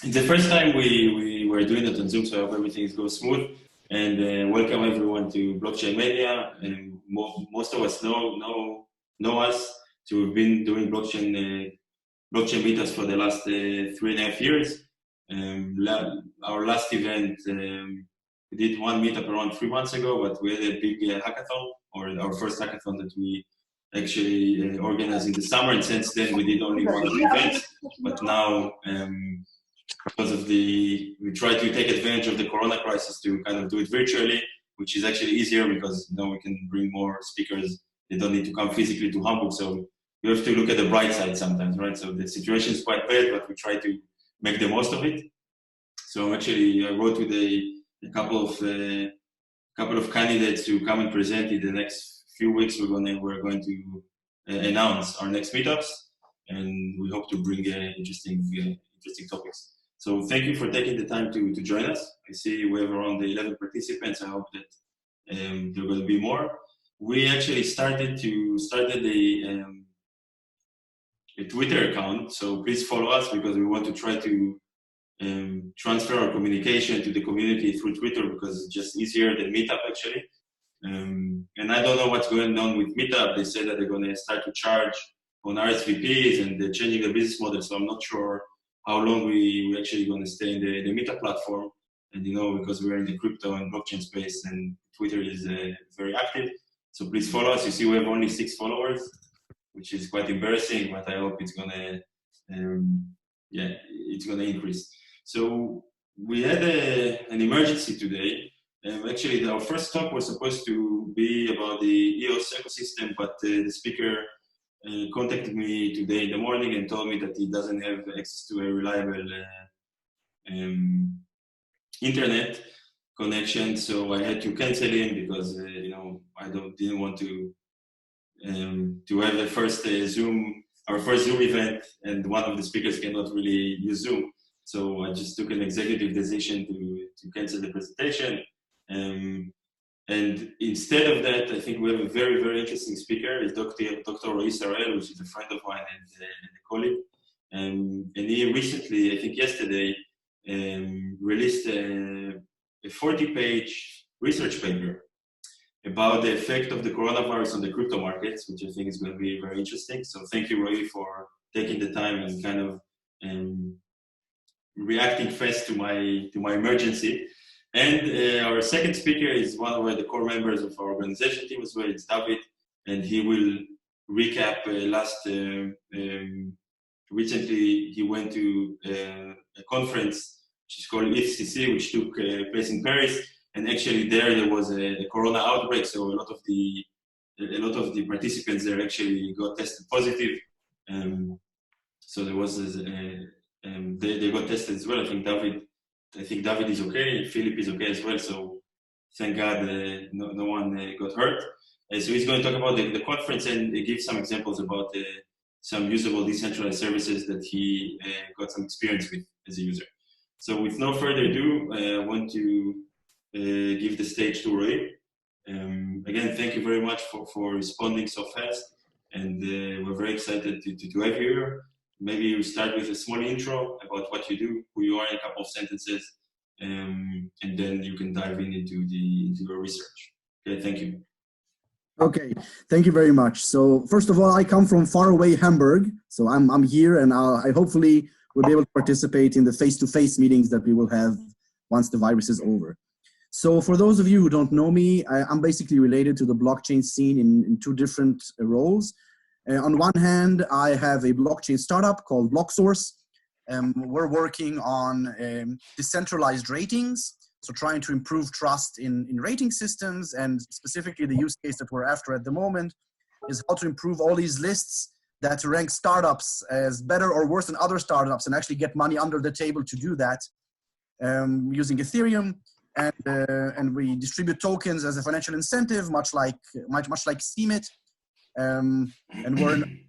It's the first time we were doing it on Zoom, so I hope everything goes smooth. And welcome everyone to Blockchain Mania. And most of us know us. So we've been doing blockchain meetups for the last 3.5 years. Our last event, we did one meetup around 3 months ago, but we had a big hackathon, or our first hackathon that we actually organized in the summer. And since then, we did only one event. But now, because of we try to take advantage of the Corona crisis to kind of do it virtually, which is actually easier because we can bring more speakers. They don't need to come physically to Hamburg. So you have to look at the bright side sometimes, right? So the situation is quite bad, but we try to make the most of it. So actually, I wrote with a couple of candidates to come and present in the next few weeks. We're going to announce our next meetups, and we hope to bring interesting topics. So thank you for taking the time to join us. I see we have around 11 participants. I hope that there are going to be more. We actually started a Twitter account, so please follow us because we want to try to transfer our communication to the community through Twitter because it's just easier than Meetup actually. And I don't know what's going on with Meetup. They say that they're going to start to charge on RSVPs and they're changing the business model, so I'm not sure how long we're actually going to stay in the Meetup platform. And because we're in the crypto and blockchain space and Twitter is very active. So please follow us. You see we have only 6 followers, which is quite embarrassing, but I hope it's going to increase. So we had an emergency today. Actually, our first talk was supposed to be about the EOS ecosystem, but the speaker contacted me today in the morning and told me that he doesn't have access to a reliable internet connection. So I had to cancel him because I didn't want to have the first our first Zoom event, and one of the speakers cannot really use Zoom. So I just took an executive decision to cancel the presentation. And instead of that, I think we have a very, very interesting speaker. It's Dr. Roy Sarel, which is a friend of mine and a colleague. And he recently, I think yesterday, released a 40-page research paper about the effect of the coronavirus on the crypto markets, which I think is going to be very interesting. So thank you, Roy, for taking the time and kind of reacting fast to my emergency. And our second speaker is one of the core members of our organization team as well. It's David, and he will recap recently he went to a conference which is called FCC, which took place in Paris. And actually there was a corona outbreak, so a lot of the participants there actually got tested positive. So there was they got tested as well. I think David is okay. Philip is okay as well. So thank God no one got hurt. So he's going to talk about the conference and give some examples about some usable decentralized services that he got some experience with as a user. So with no further ado, I want to give the stage to Roy. Again, thank you very much for responding so fast, and we're very excited to have you here. Maybe you start with a small intro about what you do, who you are in a couple of sentences, and then you can dive into your research. Okay, thank you. Okay, thank you very much. So first of all, I come from faraway Hamburg, so I'm here, and I hopefully will be able to participate in the face-to-face meetings that we will have once the virus is over. So for those of you who don't know me, I'm basically related to the blockchain scene in 2 different roles. On one hand, I have a blockchain startup called BlockSource. We're working on decentralized ratings, so trying to improve trust in rating systems, and specifically the use case that we're after at the moment is how to improve all these lists that rank startups as better or worse than other startups and actually get money under the table to do that using Ethereum. And we distribute tokens as a financial incentive, much like Steemit. And we're in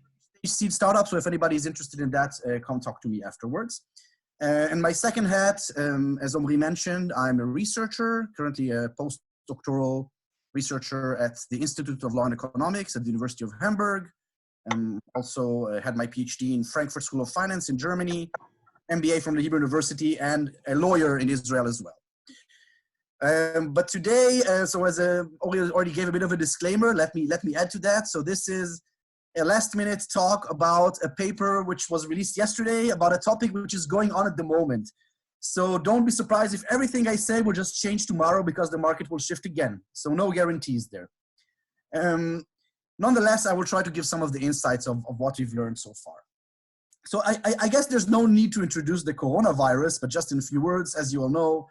seed startup, so if anybody is interested in that, come talk to me afterwards. And my second hat, as Omri mentioned, I'm a researcher, currently a postdoctoral researcher at the Institute of Law and Economics at the University of Hamburg. Also had my PhD in Frankfurt School of Finance in Germany. MBA from the Hebrew University, and a lawyer in Israel as well. But today, so as already gave a bit of a disclaimer, let me add to that. So this is a last-minute talk about a paper which was released yesterday about a topic which is going on at the moment. So don't be surprised if everything I say will just change tomorrow because the market will shift again. So no guarantees there. Nonetheless, I will try to give some of the insights of what we've learned so far. So I guess there's no need to introduce the coronavirus, but just in a few words, as you all know,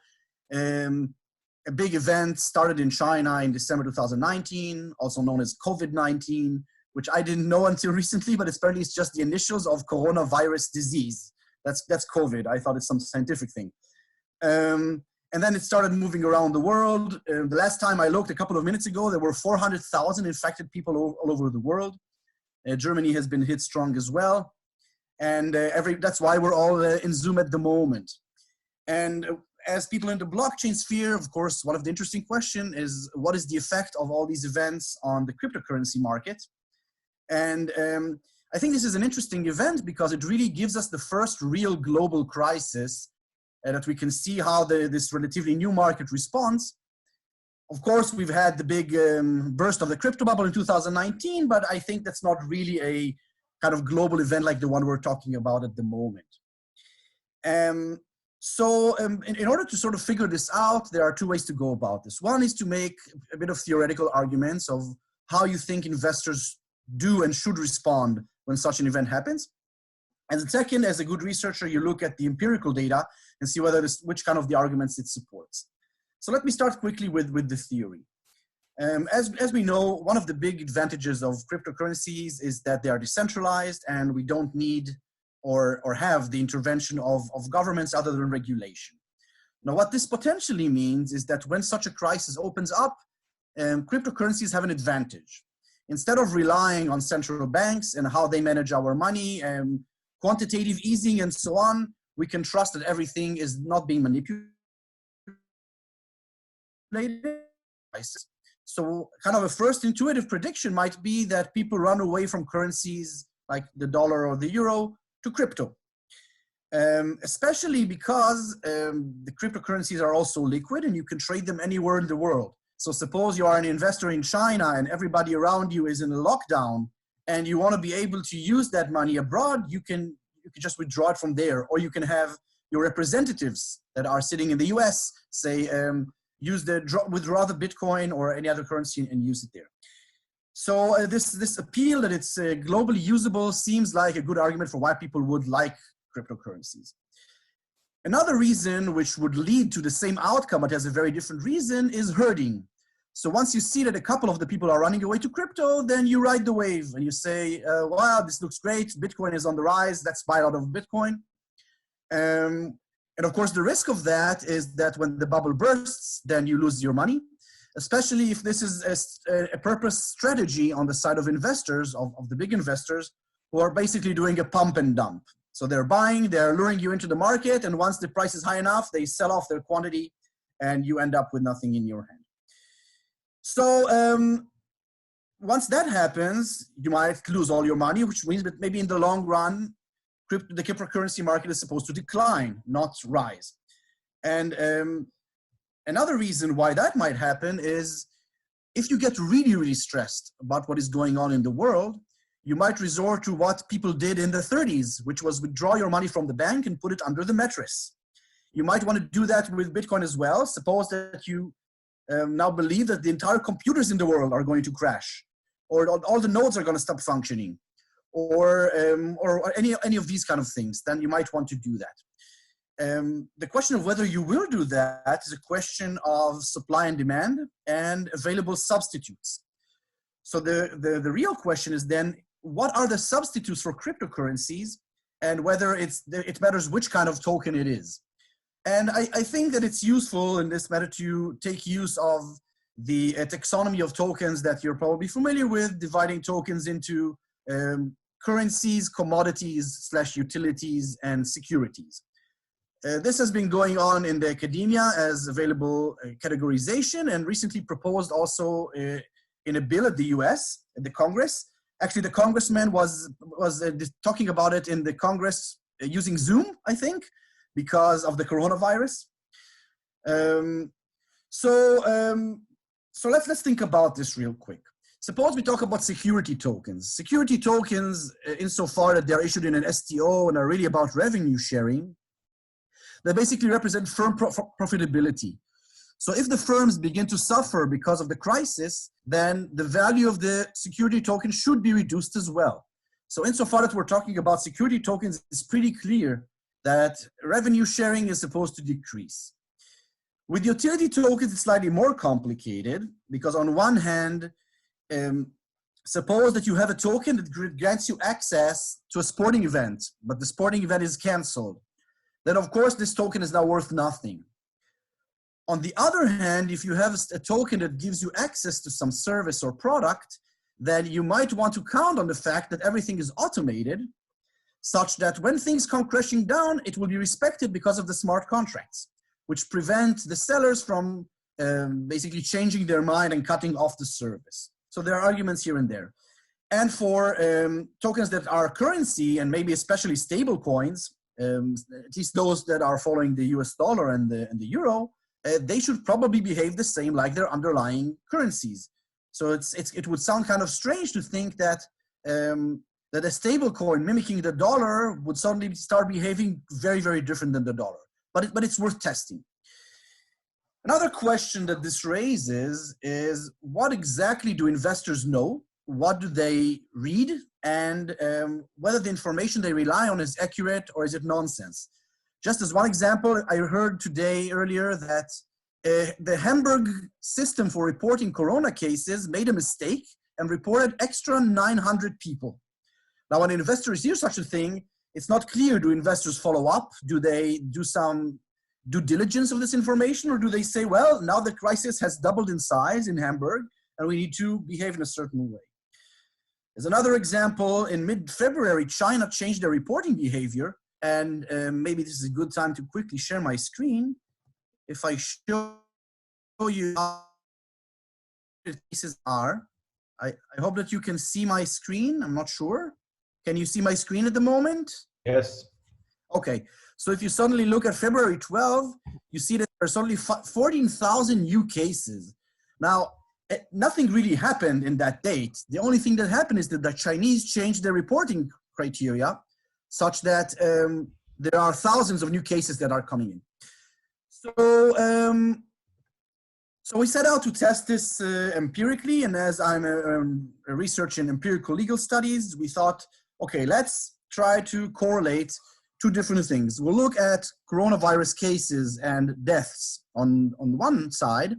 a big event started in China in December 2019, also known as COVID-19, which I didn't know until recently, but apparently it's just the initials of coronavirus disease. That's COVID. I thought it's some scientific thing. And then it started moving around the world. The last time I looked a couple of minutes ago, there were 400,000 infected people all over the world. Germany has been hit strong as well. And that's why we're all in Zoom at the moment. And as people in the blockchain sphere, of course, one of the interesting questions is what is the effect of all these events on the cryptocurrency market? And I think this is an interesting event because it really gives us the first real global crisis that we can see how this relatively new market responds. Of course, we've had the big burst of the crypto bubble in 2019, but I think that's not really a kind of global event like the one we're talking about at the moment. In order to sort of figure this out, there are two ways to go about this. One is to make a bit of theoretical arguments of how you think investors do and should respond when such an event happens. And the second, as a good researcher, you look at the empirical data and see which kind of the arguments it supports. So let me start quickly with the theory. As we know, one of the big advantages of cryptocurrencies is that they are decentralized and we don't need or have the intervention of governments other than regulation. Now, what this potentially means is that when such a crisis opens up, cryptocurrencies have an advantage. Instead of relying on central banks and how they manage our money, quantitative easing and so on, we can trust that everything is not being manipulated. So kind of a first intuitive prediction might be that people run away from currencies like the dollar or the euro to crypto, especially because the cryptocurrencies are also liquid and you can trade them anywhere in the world. So suppose you are an investor in China and everybody around you is in a lockdown and you want to be able to use that money abroad, you can just withdraw it from there, or you can have your representatives that are sitting in the US say, withdraw the Bitcoin or any other currency and use it there. So this appeal that it's globally usable seems like a good argument for why people would like cryptocurrencies. Another reason which would lead to the same outcome, but has a very different reason, is herding. So once you see that a couple of the people are running away to crypto, then you ride the wave and you say, wow, this looks great. Bitcoin is on the rise. Let's buy a lot of Bitcoin. And of course, the risk of that is that when the bubble bursts, then you lose your money, especially if this is a purpose strategy on the side of investors, of the big investors, who are basically doing a pump and dump. So they're buying, they're luring you into the market, and once the price is high enough, they sell off their quantity, and you end up with nothing in your hand. So once that happens, you might lose all your money, which means that maybe in the long run, the cryptocurrency market is supposed to decline, not rise. And another reason why that might happen is if you get really, really stressed about what is going on in the world, you might resort to what people did in the 30s, which was withdraw your money from the bank and put it under the mattress. You might want to do that with Bitcoin as well. Suppose that you now believe that the entire computers in the world are going to crash, or all the nodes are going to stop functioning, or any of these kind of things, then you might want to do that. The question of whether you will do that is a question of supply and demand and available substitutes. So the real question is then, what are the substitutes for cryptocurrencies, and whether it matters which kind of token it is. And I think that it's useful in this matter to take use of the taxonomy of tokens that you're probably familiar with, dividing tokens into currencies, commodities / utilities, and securities. This has been going on in the academia as available categorization, and recently proposed also in a bill at the US, at the Congress. Actually, the congressman was talking about it in the Congress using Zoom, I think, because of the coronavirus. So let's think about this real quick. Suppose we talk about security tokens. Security tokens, insofar that they're issued in an STO and are really about revenue sharing, they basically represent firm profitability. So if the firms begin to suffer because of the crisis, then the value of the security token should be reduced as well. So insofar that we're talking about security tokens, it's pretty clear that revenue sharing is supposed to decrease. With utility tokens, it's slightly more complicated because on one hand, suppose that you have a token that grants you access to a sporting event, but the sporting event is canceled. Then of course this token is now worth nothing. On the other hand, if you have a token that gives you access to some service or product, then you might want to count on the fact that everything is automated, such that when things come crashing down, it will be respected because of the smart contracts, which prevent the sellers from basically changing their mind and cutting off the service. So there are arguments here and there. And for tokens that are currency and maybe especially stable coins, at least those that are following the US dollar and the euro, they should probably behave the same like their underlying currencies. So it would sound kind of strange to think that that a stable coin mimicking the dollar would suddenly start behaving very, very different than the dollar. But it's worth testing. Another question that this raises is, what exactly do investors know? What do they read? And whether the information they rely on is accurate or is it nonsense? Just as one example, I heard today earlier that the Hamburg system for reporting corona cases made a mistake and reported extra 900 people. Now, when investors hear such a thing, it's not clear, do investors follow up? Do they do some due diligence of this information? Or do they say, well, now the crisis has doubled in size in Hamburg and we need to behave in a certain way? As another example, in mid-February, China changed their reporting behavior. And maybe this is a good time to quickly share my screen. If I show you how the cases are, I hope that you can see my screen. I'm not sure. Can you see my screen at the moment? Yes. Okay. So if you suddenly look at February 12, you see that there's only 14,000 new cases. Now, nothing really happened in that date. The only thing that happened is that the Chinese changed their reporting criteria such that there are thousands of new cases that are coming in. So we set out to test this empirically, and as I'm a researcher in empirical legal studies, we thought, okay, let's try to correlate two different things. We'll look at coronavirus cases and deaths on one side,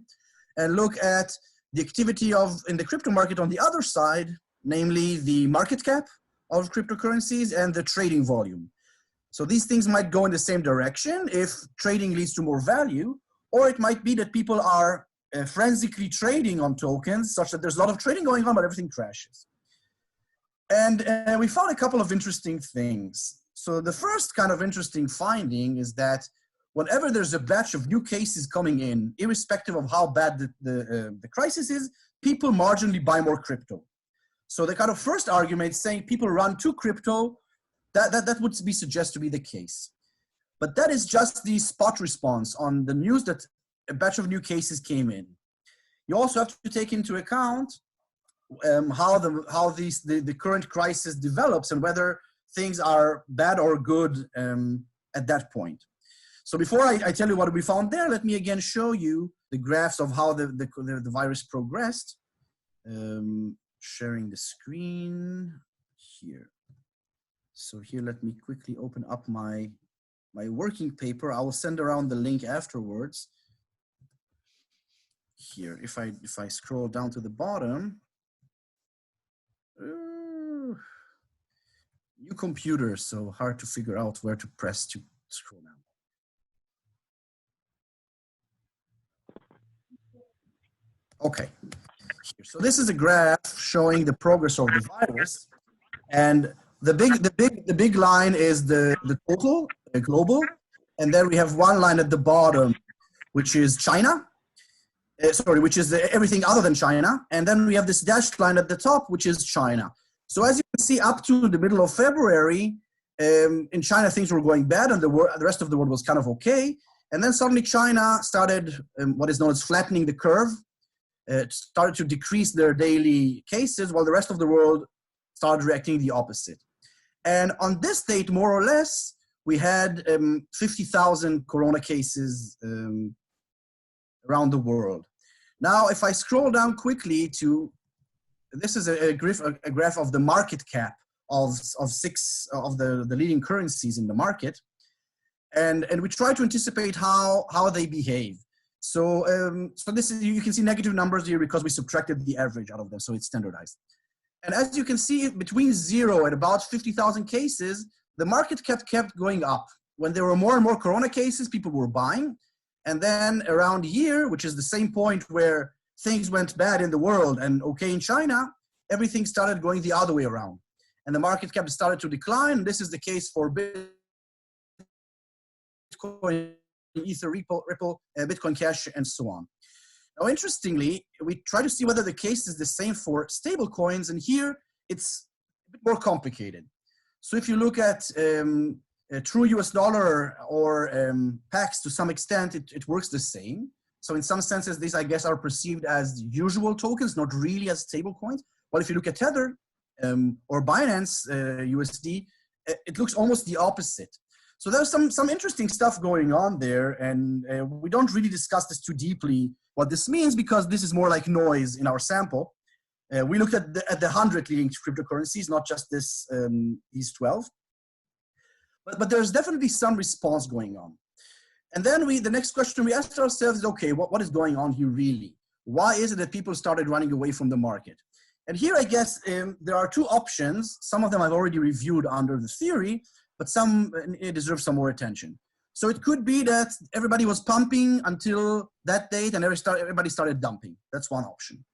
and look at the activity in the crypto market on the other side, namely the market cap of cryptocurrencies and the trading volume. So these things might go in the same direction if trading leads to more value, or it might be that people are forensically trading on tokens such that there's a lot of trading going on, but everything crashes. And we found a couple of interesting things. So the first kind of interesting finding is that whenever there's a batch of new cases coming in, irrespective of how bad the crisis is, people marginally buy more crypto. So the kind of first argument saying people run to crypto, that would be suggested to be the case. But that is just the spot response on the news that a batch of new cases came in. You also have to take into account how the current crisis develops and whether things are bad or good at that point. So before I tell you what we found there, let me again show you the graphs of how the virus progressed. Sharing the screen here. So here, let me quickly open up my working paper. I will send around the link afterwards. Here, if I scroll down to the bottom, new computer, so hard to figure out where to press to scroll down. Okay, so this is a graph showing the progress of the virus, and the big line is the total, global, and then we have one line at the bottom, which is China. Which is everything other than China. And then we have this dashed line at the top, which is China. So as you can see, up to the middle of February, In China, things were going bad, and the rest of the world was kind of okay. And then suddenly China started what is known as flattening the curve. It started to decrease their daily cases, while the rest of the world started reacting the opposite. And on this date, more or less, we had 50,000 corona cases around the world. Now, if I scroll down quickly to, this is a graph of the market cap of six of the leading currencies in the market. And we try to anticipate how they behave. So, so this is, you can see negative numbers here because we subtracted the average out of them, so it's standardized. And as you can see, between 0 and about 50,000 cases, the market kept going up. When there were more and more corona cases, people were buying. And then around here, which is the same point where things went bad in the world and okay in China, everything started going the other way around. And the market cap started to decline. This is the case for Bitcoin, Ether, Ripple, Bitcoin Cash, and so on. Now, interestingly, we try to see whether the case is the same for stable coins, and here it's a bit more complicated. So if you look at a true US dollar or PAX, to some extent, it works the same. So in some senses, these, I guess, are perceived as usual tokens, not really as stable coins. But if you look at Tether or Binance USD, it looks almost the opposite. So there's some interesting stuff going on there, and we don't really discuss this too deeply, what this means, because this is more like noise in our sample. We looked at the 100 leading cryptocurrencies, not just these 12. But there's definitely some response going on. And then the next question we asked ourselves is, okay, what is going on here really? Why is it that people started running away from the market? And here, I guess, there are two options. Some of them I've already reviewed under the theory, but some deserve some more attention. So it could be that everybody was pumping until that date and everybody started dumping. That's one option.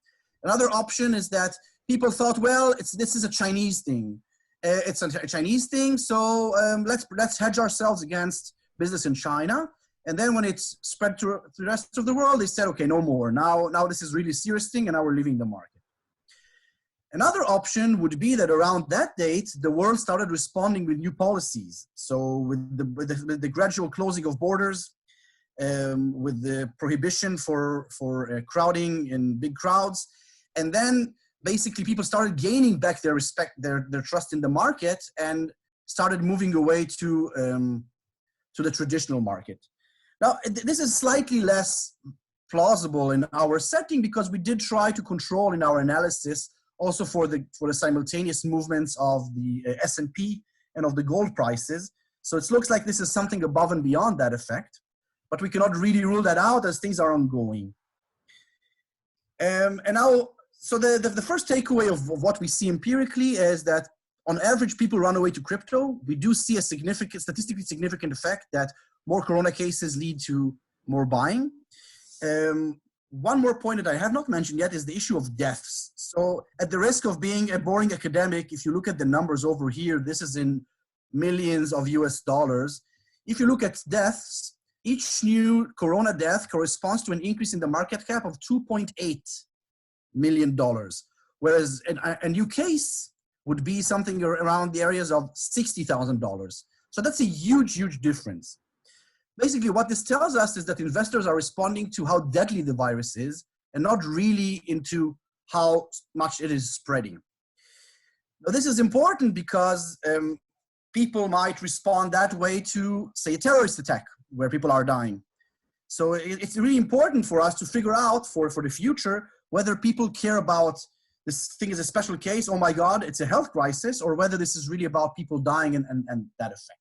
Another option is that people thought, well, this is a Chinese thing. It's a Chinese thing, so let's hedge ourselves against business in China. And then when it's spread to the rest of the world, they said, okay, no more. Now this is really a serious thing, and now we're leaving the market. Another option would be that around that date, the world started responding with new policies. So with the gradual closing of borders, with the prohibition for crowding in big crowds, and then basically people started gaining back their respect, their trust in the market, and started moving away to the traditional market. Now, this is slightly less plausible in our setting because we did try to control in our analysis also for the simultaneous movements of the S&P and of the gold prices. So it looks like this is something above and beyond that effect, but we cannot really rule that out as things are ongoing. And now, so the first takeaway of what we see empirically is that on average, people run away to crypto. We do see a statistically significant effect that more corona cases lead to more buying. One more point that I have not mentioned yet is the issue of deaths. So at the risk of being a boring academic, if you look at the numbers over here, this is in millions of US dollars. If you look at deaths, each new corona death corresponds to an increase in the market cap of $2.8 million, whereas a new case would be something around the areas of $60,000. So that's a huge, huge difference. Basically, what this tells us is that investors are responding to how deadly the virus is and not really into how much it is spreading. Now, this is important because people might respond that way to, say, a terrorist attack where people are dying. So it's really important for us to figure out for the future whether people care about this thing is a special case, oh my God, it's a health crisis, or whether this is really about people dying and that effect.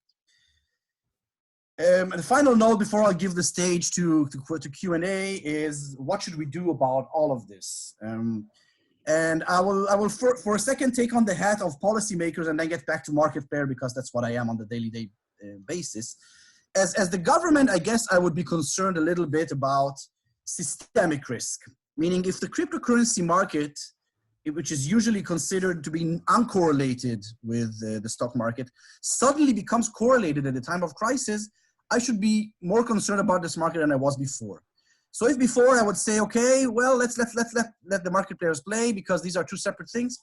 And the final note before I give the stage to Q&A is what should we do about all of this? And I will for a second take on the hat of policymakers and then get back to market player because that's what I am on the daily basis. As the government, I guess I would be concerned a little bit about systemic risk, meaning if the cryptocurrency market, which is usually considered to be uncorrelated with the stock market, suddenly becomes correlated at a time of crisis, I should be more concerned about this market than I was before. So if before I would say, okay, well, let the market players play because these are two separate things.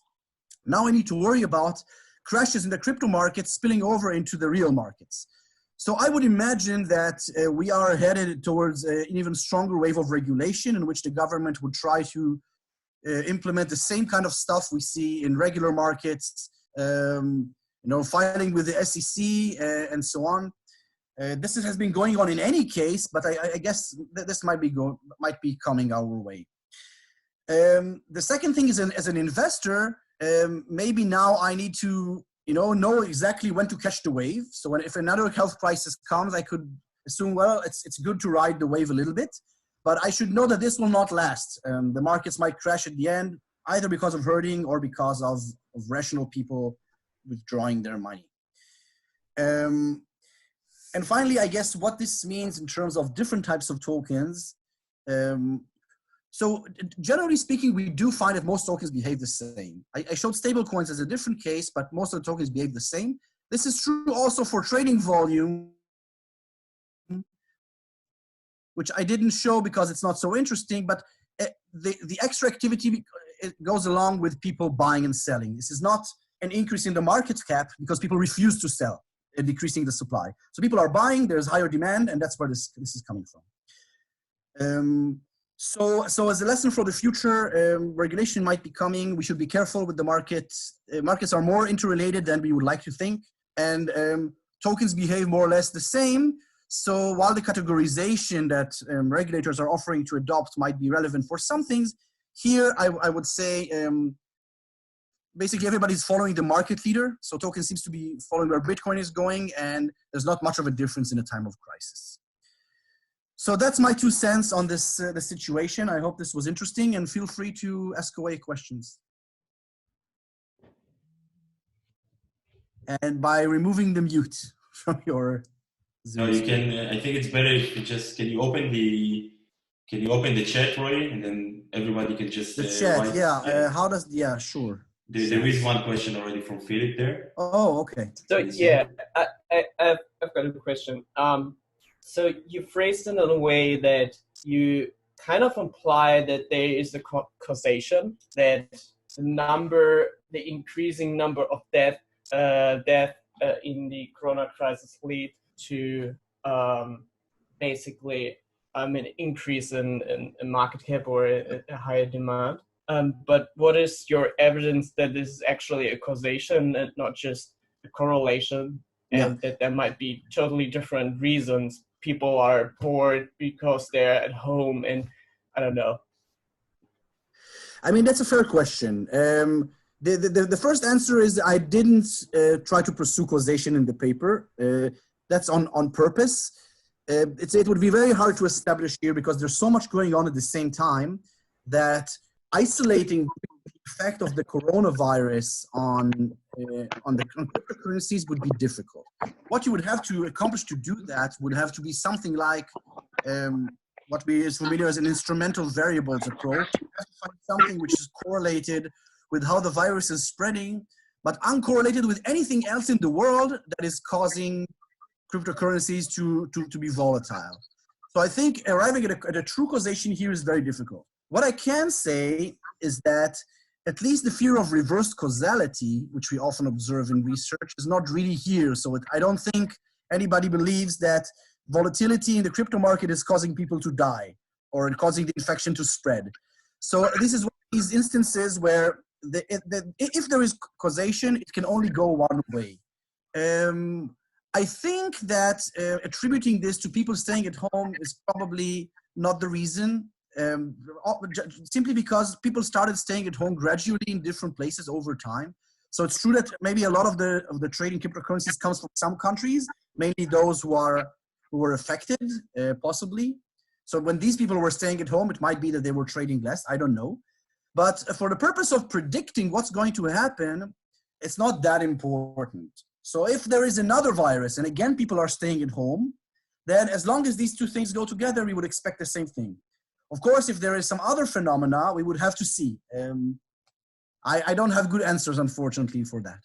Now I need to worry about crashes in the crypto markets spilling over into the real markets. So I would imagine that we are headed towards an even stronger wave of regulation in which the government would try to implement the same kind of stuff we see in regular markets, filing with the SEC and so on. This has been going on in any case, but I guess this might be coming our way. The second thing is, as an investor, maybe now I need to know exactly when to catch the wave. So if another health crisis comes, I could assume, well, it's good to ride the wave a little bit, but I should know that this will not last. The markets might crash at the end, either because of hurting or because of rational people withdrawing their money. And finally, I guess what this means in terms of different types of tokens. So generally speaking, we do find that most tokens behave the same. I showed stablecoins as a different case, but most of the tokens behave the same. This is true also for trading volume, which I didn't show because it's not so interesting, but the extra activity goes along with people buying and selling. This is not an increase in the market cap because people refuse to sell, decreasing the supply. So people are buying, there's higher demand, and that's where this is coming from. So as a lesson for the future, regulation might be coming. We should be careful with the markets. Markets are more interrelated than we would like to think, and tokens behave more or less the same. So while the categorization that regulators are offering to adopt might be relevant for some things, here I would say basically everybody's following the market leader. So token seems to be following where Bitcoin is going, and there's not much of a difference in a time of crisis. So that's my 2 cents on this the situation. I hope this was interesting, and feel free to ask away questions. And by removing the mute from your Zoom. No, you can. I think it's better if you just can you open the chat, Roy, and then everybody can just the chat. write, yeah. How does? Yeah, sure. There is one question already from Philip there. Oh, okay. So yeah, I've got a question. So you phrased it in a way that you kind of imply that there is a causation, that the increasing number of death in the Corona crisis lead to basically an increase in market cap or a higher demand. But what is your evidence that this is actually a causation and not just a correlation, and that there might be totally different reasons? People are bored because they're at home, and I don't know. I mean, that's a fair question. The first answer is I didn't try to pursue causation in the paper. That's on purpose. It would be very hard to establish here because there's so much going on at the same time that isolating the effect of the coronavirus on cryptocurrencies would be difficult. What you would have to accomplish to do that would have to be something like what we is familiar as an instrumental variables approach. You have to find something which is correlated with how the virus is spreading, but uncorrelated with anything else in the world that is causing cryptocurrencies to be volatile. So I think arriving at a true causation here is very difficult. What I can say is that at least the fear of reversed causality, which we often observe in research, is not really here. So I don't think anybody believes that volatility in the crypto market is causing people to die or causing the infection to spread. So this is one of these instances where if there is causation, it can only go one way. I think that attributing this to people staying at home is probably not the reason. Simply because people started staying at home gradually in different places over time. So it's true that maybe a lot of the trade in cryptocurrencies comes from some countries, mainly those who were affected, possibly. So when these people were staying at home, it might be that they were trading less. I don't know. But for the purpose of predicting what's going to happen, it's not that important. So if there is another virus, and again, people are staying at home, then as long as these two things go together, we would expect the same thing. Of course, if there is some other phenomena, we would have to see. I don't have good answers, unfortunately, for that.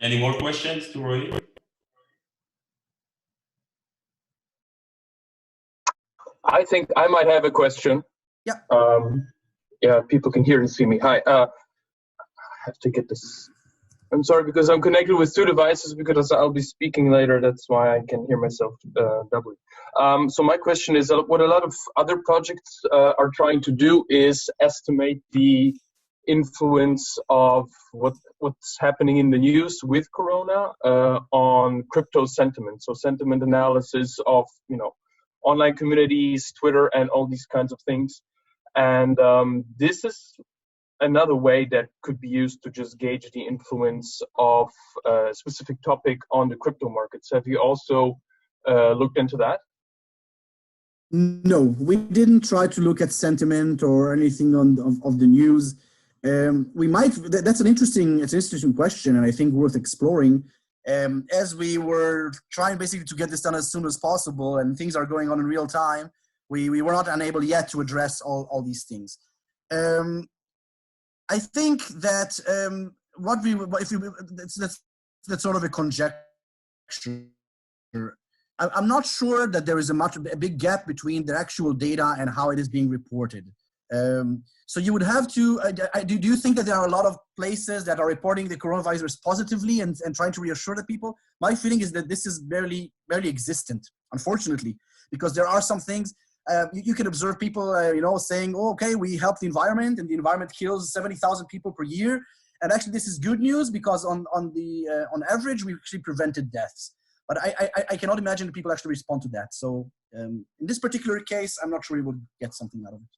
Any more questions to Roy? I think I might have a question. Yeah. yeah, people can hear and see me. Hi. I have to get this. I'm sorry, because I'm connected with two devices because I'll be speaking later. That's why I can hear myself doubly. So my question is, what a lot of other projects are trying to do is estimate the influence of what's happening in the news with Corona on crypto sentiment. So sentiment analysis of, online communities, Twitter, and all these kinds of things. And this is another way that could be used to just gauge the influence of a specific topic on the crypto markets. Have you also looked into that? No, we didn't try to look at sentiment or anything of the news. We might. That's an interesting question, and I think worth exploring. As we were trying basically to get this done as soon as possible, and things are going on in real time, we were not unable yet to address all these things. I think that that's sort of a conjecture. I'm not sure that there is a big gap between the actual data and how it is being reported. So you would have to, do you think that there are a lot of places that are reporting the coronavirus positively and trying to reassure the people? My feeling is that this is barely existent, unfortunately, because there are some things, you can observe people, saying, oh, okay, we help the environment and the environment kills 70,000 people per year. And actually this is good news because on average, we actually prevented deaths. But I cannot imagine that people actually respond to that. So in this particular case, I'm not sure we would get something out of it.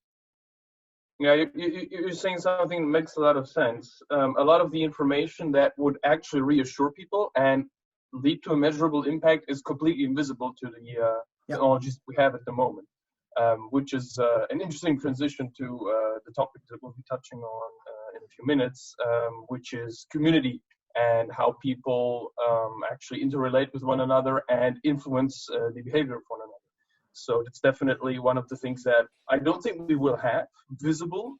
Yeah, you're saying something that makes a lot of sense. A lot of the information that would actually reassure people and lead to a measurable impact is completely invisible to the technologies we have at the moment, which is an interesting transition to the topic that we'll be touching on in a few minutes, which is community and how people actually interrelate with one another and influence the behavior of one another. So it's definitely one of the things that I don't think we will have visible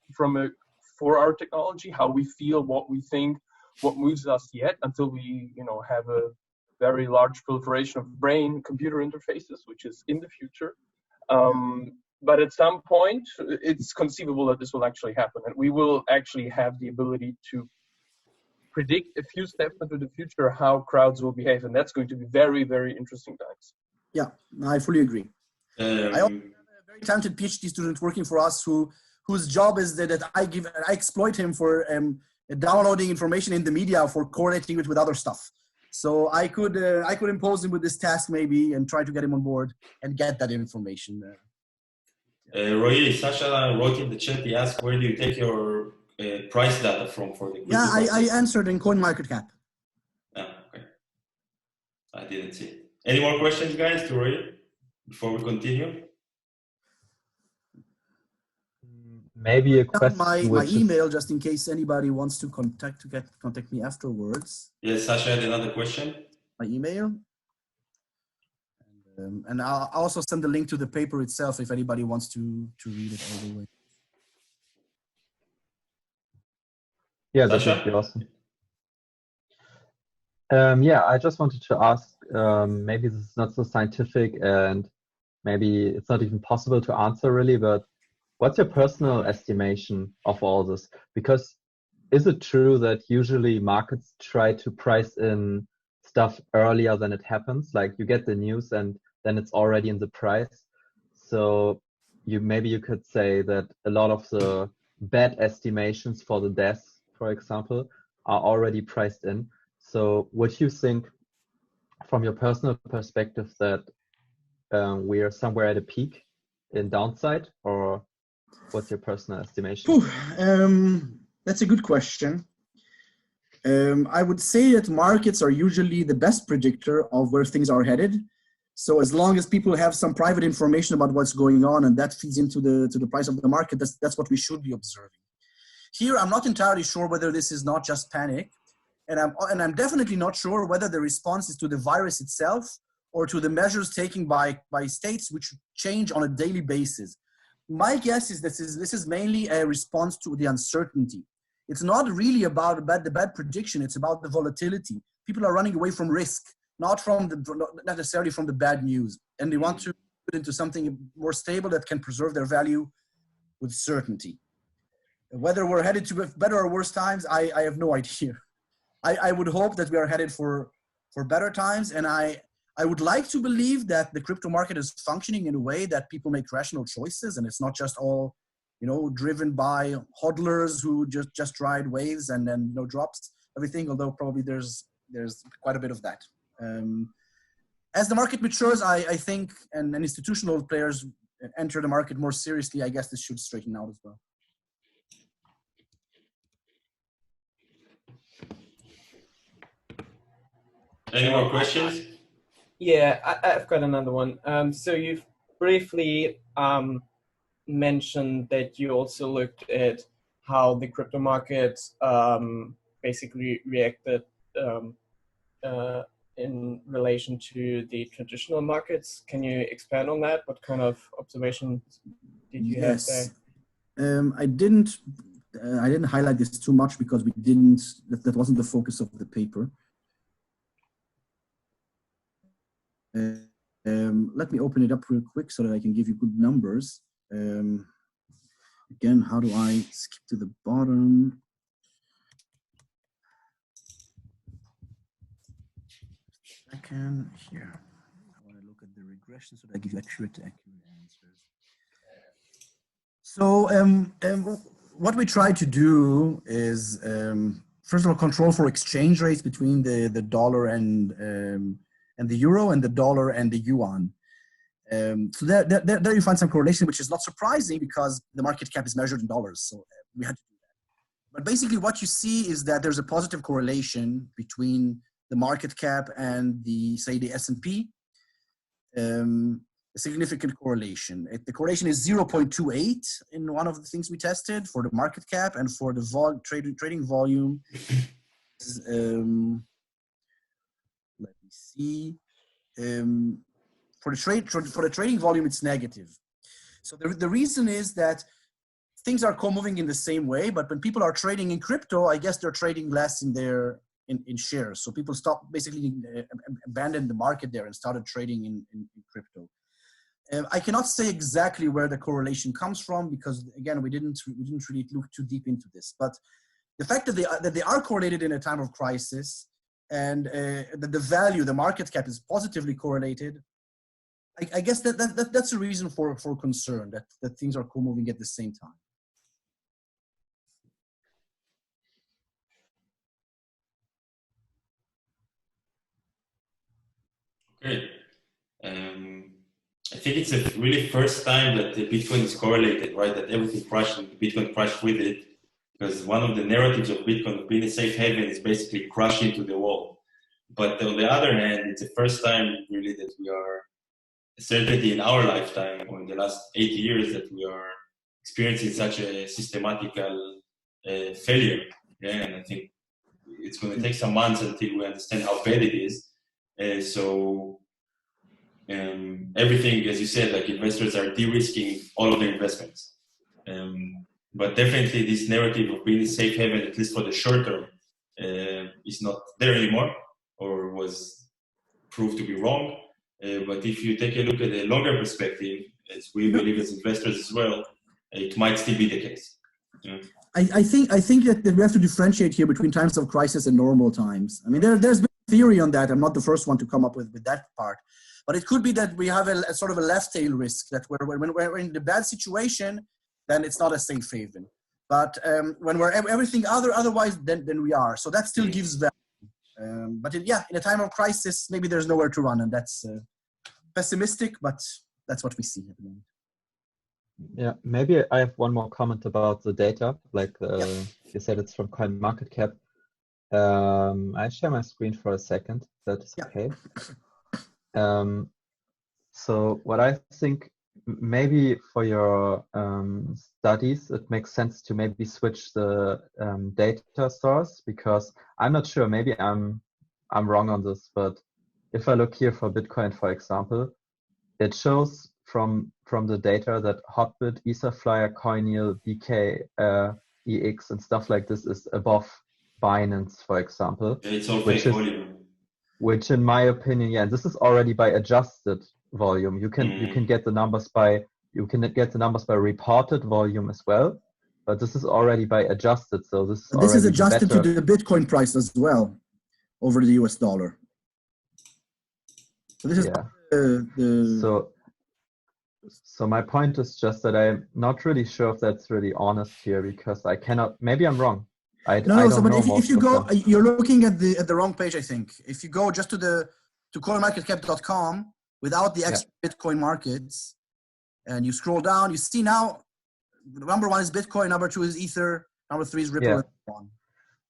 for our technology, how we feel, what we think, what moves us yet, until we have a very large proliferation of brain-computer interfaces, which is in the future. But at some point, it's conceivable that this will actually happen, and we will actually have the ability to predict a few steps into the future how crowds will behave, and that's going to be very, very interesting times. Yeah, I fully agree. I also have a very talented PhD student working for us whose job is that I exploit him for downloading information in the media for correlating it with other stuff. So I could impose him with this task maybe and try to get him on board and get that information. Roy, Sasha wrote in the chat. He asked, "Where do you take your price data from for the?" Yeah, I answered in CoinMarketCap. Okay. I didn't see. Any more questions, guys, to Roy before we continue? Maybe a question. My email, just in case anybody wants to contact me afterwards. Yes, Sasha had another question. My email. And I'll also send the link to the paper itself if anybody wants to read it all the way. Yeah, that would be awesome. Yeah, I just wanted to ask, maybe this is not so scientific and maybe it's not even possible to answer really, but what's your personal estimation of all this? Because is it true that usually markets try to price in stuff earlier than it happens? Like you get the news and then it's already in the price. So maybe you could say that a lot of the bad estimations for the deaths, for example, are already priced in. So would you think from your personal perspective that we are somewhere at a peak in downside, or what's your personal estimation? That's a good question. I would say that markets are usually the best predictor of where things are headed. So as long as people have some private information about what's going on and that feeds into the price of the market, that's what we should be observing. Here, I'm not entirely sure whether this is not just panic, and I'm definitely not sure whether the response is to the virus itself or to the measures taken by states which change on a daily basis. My guess is this is mainly a response to the uncertainty. It's not really about the bad prediction. It's about the volatility. People are running away from risk, not necessarily from the bad news, and they want to put into something more stable that can preserve their value with certainty. Whether we're headed to better or worse times, I have no idea. I would hope that we are headed for better times, and I would like to believe that the crypto market is functioning in a way that people make rational choices, and it's not just all, driven by hodlers who just ride waves and then drops everything. Although probably there's quite a bit of that. As the market matures, I think, and institutional players enter the market more seriously, I guess this should straighten out as well. Any more questions? Yeah, I've got another one. So you've briefly mentioned that you also looked at how the crypto market basically reacted in relation to the traditional markets. Can you expand on that? What kind of observations did you have there? I didn't highlight this too much because that wasn't the focus of the paper. Let me open it up real quick so that I can give you good numbers. Again, how do I skip to the bottom? Second here. I want to look at the regression so that I give you accurate answers. So what we try to do is, first of all, control for exchange rates between the dollar and the euro, and the dollar and the yuan. So there you find some correlation, which is not surprising because the market cap is measured in dollars. So we had to do that. But basically what you see is that there's a positive correlation between the market cap and the S&P, a significant correlation. The correlation is 0.28 in one of the things we tested for the market cap, and for the trading volume, let me see. For the trading volume, it's negative. So the reason is that things are co-moving in the same way, but when people are trading in crypto, I guess they're trading less in shares. So people basically abandoned the market there and started trading in crypto. I cannot say exactly where the correlation comes from because, again, we didn't really look too deep into this. But the fact that they are correlated in a time of crisis, and that the market cap is positively correlated, I guess that's a reason for concern, that things are co-moving at the same time. Okay. I think it's a really first time that the Bitcoin is correlated, right? That everything crashed and Bitcoin crashed with it. Because one of the narratives of Bitcoin being a safe haven is basically crash into the wall. But on the other hand, it's the first time really that we are, certainly in our lifetime or in the last 80 years, that we are experiencing such a systematical failure. Yeah? And I think it's going to take some months until we understand how bad it is. So everything, as you said, like investors are de-risking all of their investments. But definitely this narrative of being a safe haven, at least for the short term, is not there anymore, or was proved to be wrong. But if you take a look at the longer perspective, as we believe as investors as well, it might still be the case. Yeah. I think that we have to differentiate here between times of crisis and normal times. I mean, there's been theory on that. I'm not the first one to come up with that part. But it could be that we have a sort of a left tail risk, that when we're in the bad situation, then it's not a safe haven. But when we're everything otherwise, then we are. So that still gives value. But in a time of crisis, maybe there's nowhere to run, and that's pessimistic, but that's what we see at the moment. Yeah, maybe I have one more comment about the data. Like you said, it's from CoinMarketCap. I share my screen for a second. That is okay. So what I think, maybe for your studies, it makes sense to maybe switch the data source, because I'm not sure, maybe I'm wrong on this, but if I look here for Bitcoin, for example, it shows from the data that Hotbit, Etherflyer, Coinil, BK, EX and stuff like this is above Binance, for example. It's all fake volume. Which in my opinion, and this is already by adjusted volume. You can get the numbers by reported volume as well. but this is already by adjusted, so this is This is already adjusted better. to the Bitcoin price as well over the US dollar. So this is So my point is just that I'm not really sure if that's really honest here, because I cannot, maybe I'm wrong. I No, so don't but know if you most go, of them. you're looking at the wrong page, I think. If you go just to coinmarketcap.com without the extra Bitcoin markets, and you scroll down, you see now number 1 is Bitcoin, number 2 is Ether, number 3 is Ripple, and so on.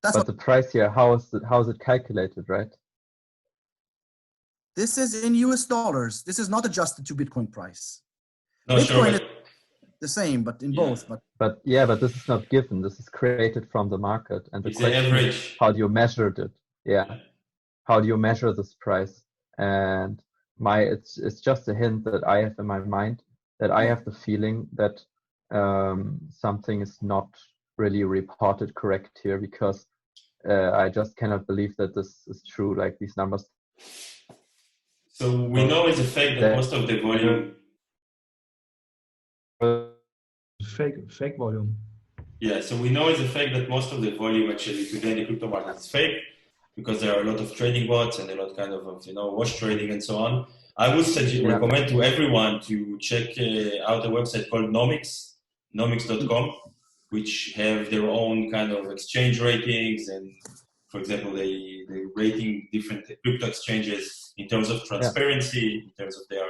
That's but the price here, how is it calculated, right? This is in US dollars. This is not adjusted to Bitcoin price. No, Bitcoin sure, is the same, but in both. But this is not given. This is created from the market, and the it's an question is, average. how do you measure it? How do you measure this price? And it's just a hint that I have in my mind, that I have the feeling that something is not really reported correct here, because I just cannot believe that this is true, like these numbers. So we know it's a fact that most of the volume. Fake volume. Yeah, so we know it's a fact that most of the volume actually today in the crypto market is fake, because there are a lot of trading bots and a lot kind of wash trading and so on. I would recommend to everyone to check out a website called nomics.com, which have their own kind of exchange ratings, and for example, they rating different crypto exchanges in terms of transparency, in terms of their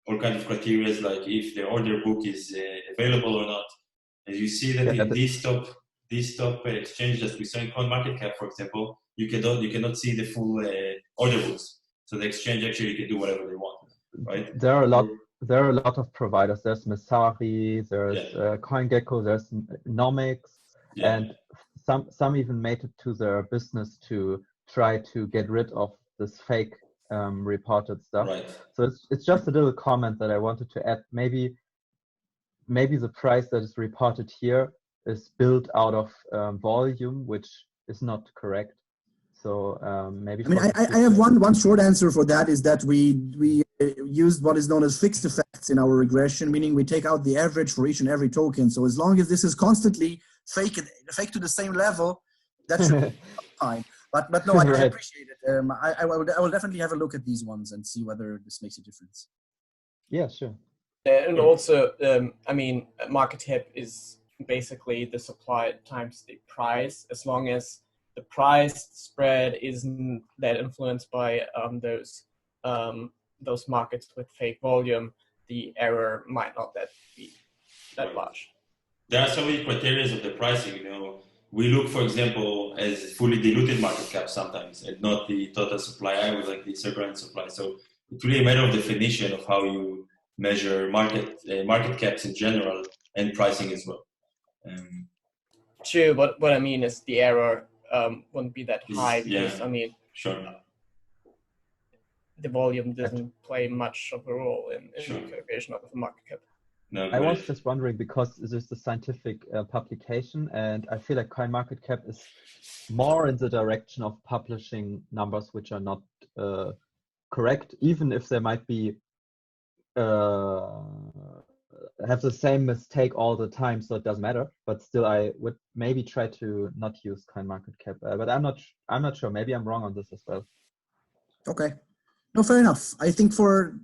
all kinds of criteria, like if their order book is available or not. And you see that in these top exchanges that we saw in CoinMarketCap, for example, you cannot see the full order books. So the exchange actually can do whatever they want, right? There are a lot of providers. There's Messari, there's CoinGecko, there's Nomics, and some even made it to their business to try to get rid of this fake reported stuff. Right. So it's just a little comment that I wanted to add. Maybe the price that is reported here is built out of volume, which is not correct. So maybe. I mean, I have one short answer for that, is that we used what is known as fixed effects in our regression, meaning we take out the average for each and every token. So as long as this is constantly fake to the same level, that should be fine. But no, I appreciate it. I will definitely have a look at these ones and see whether this makes a difference. Yeah, sure. And also, I mean, market cap is basically the supply times the price. As long as the price spread isn't that influenced by those markets with fake volume, the error might not be that large. There are so many criteria of the pricing. We look, for example, as fully diluted market cap sometimes, and not the total supply. I would like the circulant supply. So it's really a matter of definition of how you measure market caps in general and pricing as well. True, but what I mean is the error wouldn't be that high because I mean, the volume doesn't play much of a role in the calculation of the market cap. No, I was just wondering, because this is a scientific publication, and I feel like CoinMarketCap is more in the direction of publishing numbers which are not correct, even if they might be have the same mistake all the time, so it doesn't matter. But still, I would maybe try to not use CoinMarketCap. But I'm not sure. Maybe I'm wrong on this as well. Okay. No, fair enough. I think for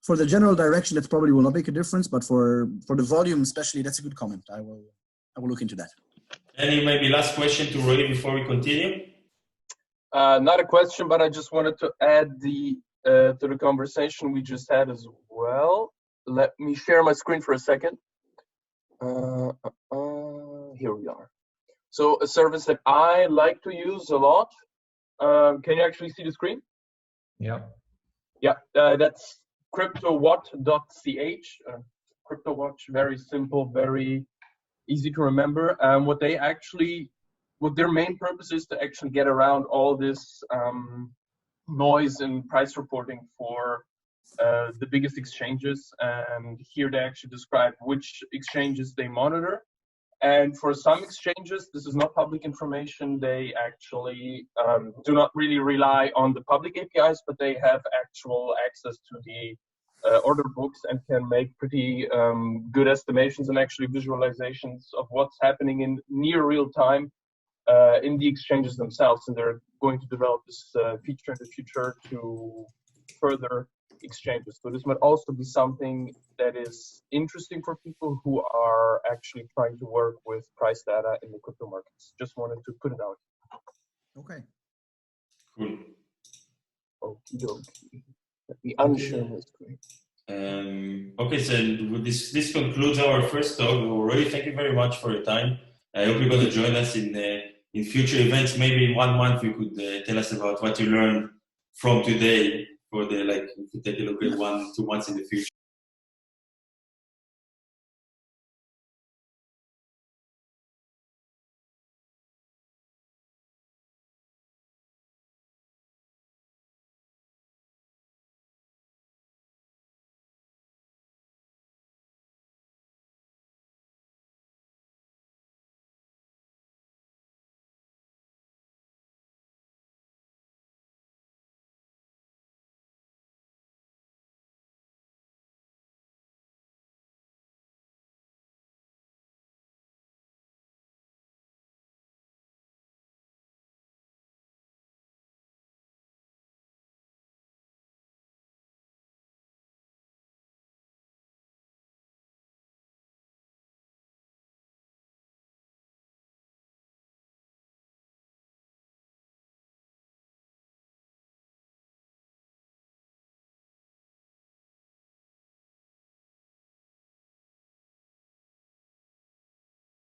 the general direction, it probably will not make a difference. But for the volume, especially, that's a good comment. I will look into that. Any maybe last question to Roy before we continue? Not a question, but I just wanted to add to the conversation we just had as well. Let me share my screen for a second. Here we are. So a service that I like to use a lot. Can you actually see the screen? Yeah. Yeah, that's cryptowatch.ch. CryptoWatch, very simple, very easy to remember. What their main purpose is to actually get around all this noise and price reporting for the biggest exchanges. And here they actually describe which exchanges they monitor. And for some exchanges, this is not public information. They actually do not really rely on the public APIs, but they have actual access to the order books and can make pretty good estimations and actually visualizations of what's happening in near real time in the exchanges themselves. And they're going to develop this feature in the future to further exchanges. So this might also be something that is interesting for people who are actually trying to work with price data in the crypto markets. Just wanted to put it out. Okay. Cool. Okie dokie. Let me unshare my screen. Okay, so this concludes our first talk. Roy, thank you very much for your time. I hope you're going to join us in future events. Maybe in 1 month you could tell us about what you learned from today for the, like, if you take a look at 1-2 months in the future.